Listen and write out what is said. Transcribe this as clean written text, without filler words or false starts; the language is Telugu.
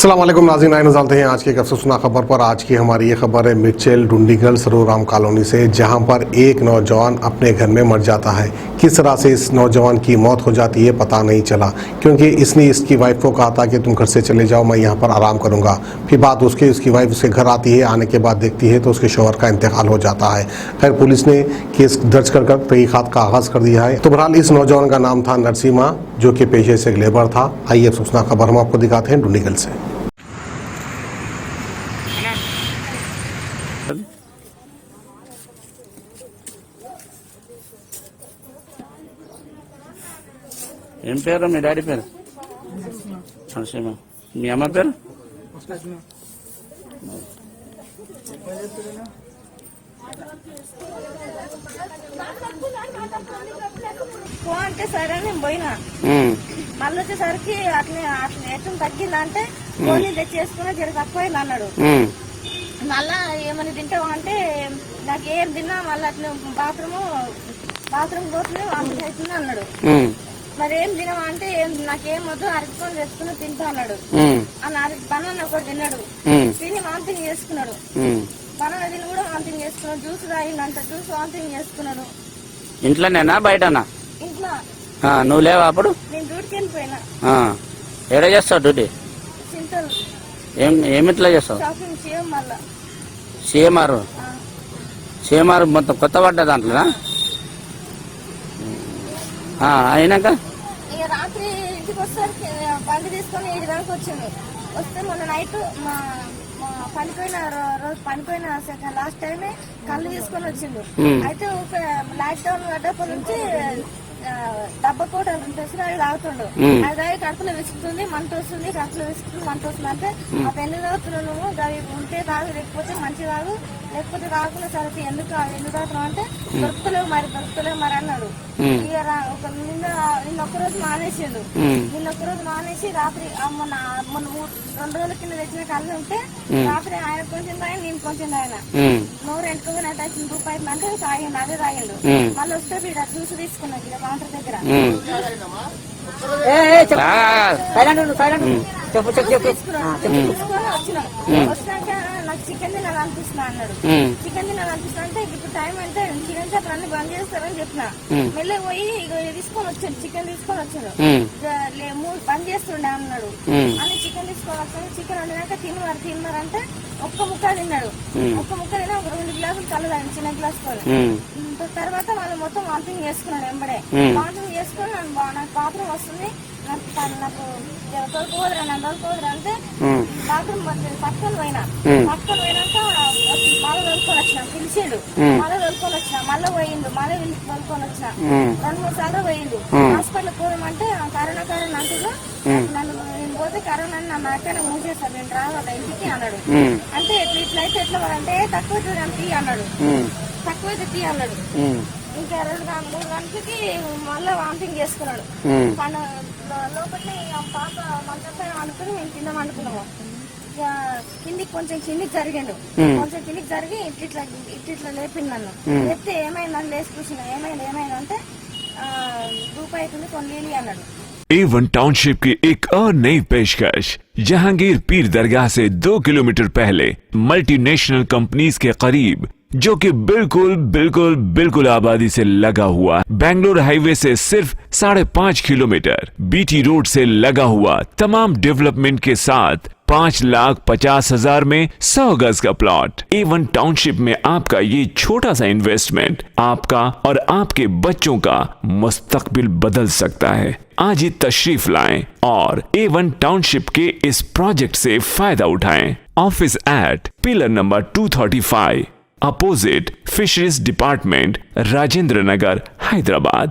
अस्सलाम वालेकुम नाज़रीन, आइए नज़र हैं आज की एक अफसोसनाक खबर पर। आज की हमारी ये खबर है मिर्चेल डुंडीगल सरोराम कॉलोनी से, जहां पर एक नौजवान अपने घर में मर जाता है। किस तरह से इस नौजवान की मौत हो जाती है पता नहीं चला, क्योंकि इसने इसकी वाइफ को कहा था कि तुम घर से चले जाओ, मैं यहाँ पर आराम करूँगा। फिर बात उसकी वाइफ उसके घर आती है, आने के बाद देखती है तो उसके शौहर का इंतकाल हो जाता है। खैर पुलिस ने केस दर्ज कर तहकीकात का आगाज़ कर दिया है। तो बहरहाल इस नौजवान का नाम था नरसिम्हा, जो कि पेशे से एक लेबर था। आइए अफसोसनाक खबर हम आपको दिखाते हैं डुंडीगल से। ఏం పేరు మీ డాడీ పేరు? నరసింహ. మీ అమ్మ పేరు? ఫోన్ అంటే సరే నేను పోయినా, మళ్ళీ వచ్చేసరికి అట్లా ఎట్లా తగ్గిందంటే ఫోన్ తెచ్చేసుకున్నా జర తక్కువైంది అన్నాడు. మళ్ళా ఏమని తింటావు అంటే నాకు ఏం తిన్నా మళ్ళీ అట్లా బాత్రూమ్ పోతున్నా వామిట్ అవుతుంది అన్నాడు. మరి ఏం తినవా అంటే నాకేం వద్దు, అరటికొని తెచ్చుకుని తింటా అన్నాడు. బనానా ఒకటి తిన్నాడు, తిని వాంతింగ్ చేసుకున్నాడు. బనానా తిని కూడా వాంతింగ్ చేసుకున్నాడు. జ్యూస్ తాగిందంట, జ్యూస్ వాంతింగ్ చేసుకున్నాడు. ఇంట్లోనేనా బయటనా? ఇంట్లో. నువ్వు లేవా అప్పుడు? నేను డ్యూటీకి వెళ్ళిపోయినా. ఎక్కడ చేస్తావు డ్యూటీ? చింతలు. ఏమిట్లా చేస్తావు? షాపింగ్ చేయం. మళ్ళా సిఎంఆర్ మొత్తం కొత్త పడ్డా దాంట్లోనా? అయినాక ఇక రాత్రి ఇంటికి వస్తారు, బండి తీసుకొని 7 గంటలకు వచ్చింది. వస్తే మొన్న నైట్ మా పనిపోయిన లాస్ట్ టైమే కళ్ళు తీసుకొని వచ్చిండు. అయితే ఒక లాక్డౌన్ గడ్డప్పటి నుంచి డబ్బా కోట ఉంటుంది, అది తాగుతుండు. అది తాగి కడుపులో విసుకుతుంది, మంట వస్తుంది, కడుపులో విసుకుతుంది, మంట వస్తుంది. అంటే ఆ పెళ్లి తాగుతున్నావు నువ్వు, అవి ఉంటే తాగు, లేకపోతే మంచి తాగు, లేకపోతే తాగుతున్నా సరే ఎందుకు తాగుతున్నావు అంటే దొరుకుతలేవు మరి అన్నాడు. ఇక నిన్న ఒక్కరోజు మానేసిండు. నిన్న ఒక్కరోజు మానేసి రాత్రి మొన్న 2 రోజుల కింద తెచ్చిన కళ్ళు ఉంటే రాత్రి ఆయన కొంచెం తాగి నేను కొంచెం తాగిన. నోరు ఎంటుకుని అటాచిన రూపాయి అంటే తాగిండు, అదే తాగిండు. మళ్ళీ వస్తే వీడు జ్యూస్ తీసుకున్నాడు ఇక కౌంటర్ దగ్గర. వచ్చినాక నాకు చికెన్ తినాలనిపిస్తున్నా అన్నాడు. చికెన్ తినాలనిపిస్తున్నా అంటే ఇప్పుడు టైం అంటే చికెన్ షాపులు అన్ని బంద్ చేస్తారని చెప్పిన. మెల్లె పోయి తీసుకొని వచ్చాడు, చికెన్ తీసుకొని వచ్చాడు. బంద్ చేస్తుండే అన్నాడు అని చికెన్ తీసుకొని వచ్చాడు. చికెన్ వండినాక తినమారు అంటే ఒక్క ముక్క తిన్నాడు. ఒక్క ముక్క తిన్నా ఒక 2 గ్లాసులు కళ్ళు తాగింది, చిన్న గ్లాస్ తో. తర్వాత వాళ్ళు మొత్తం వాంతింగ్ చేసుకున్నాడు. ఎంబడే వాంతింగ్ చేసుకుని నాకు బాత్రూమ్ వస్తుంది, నాకు దొరకపోదురా అంటే బాత్రూమ్ పట్టుకొని పోయినాక మళ్ళీ దొరుకొని వచ్చిన. పిలిచిండు, మళ్ళీ దొరుకొని వచ్చిన, మళ్ళీ పోయిండు, మళ్ళీ దొరుకొని వచ్చిన. 2-3 సార్లు పోయిండు. హాస్పిటల్ పోదామంటే కరోనా అంటున్నా, నేను పోతే కరోనా నా నాకైనా మూవ్ చేస్తాను, నేను రావాల ఇంటికి అన్నాడు. అంటే ఇట్లయితే ఎట్లా అంటే తక్కువ తీ అన్నాడు, తక్కువైతే తీ అన్నాడు. ఇంకా 2-3 గంటలకి మళ్ళీ వాంతింగ్ చేసుకున్నాడు. లోపలి పాప మంచం పైన అనుకుని మేము కింద వండుకున్నాము. ఇక కిందికి జరిగిండు, కొంచెం కిందికి జరిగి ఇట్లా లేపింది నన్ను. లేపితే ఏమైందని లేచి కూర్చున్నా. ఏమైంది అంటే రూపాయి అవుతుంది కొన్ని లీలి అన్నాడు. A1 टाउनशिप की एक और नई पेशकश। जहांगीर पीर दरगाह से 2 किलोमीटर पहले मल्टीनेशनल कंपनीज के करीब, जो कि बिल्कुल आबादी से लगा हुआ, बेंगलोर हाईवे से सिर्फ 5.5 किलोमीटर, बीटी रोड से लगा हुआ, तमाम डेवलपमेंट के साथ 5,50,000 में 100 गज का प्लॉट। A1 टाउनशिप में आपका ये छोटा सा इन्वेस्टमेंट आपका और आपके बच्चों का मुस्तकबिल बदल सकता है। आज ही तशरीफ लाएं और A1 टाउनशिप के इस प्रोजेक्ट से फायदा उठाएं। Office at pillar number 235, opposite fisheries department, Rajendra Nagar, Hyderabad.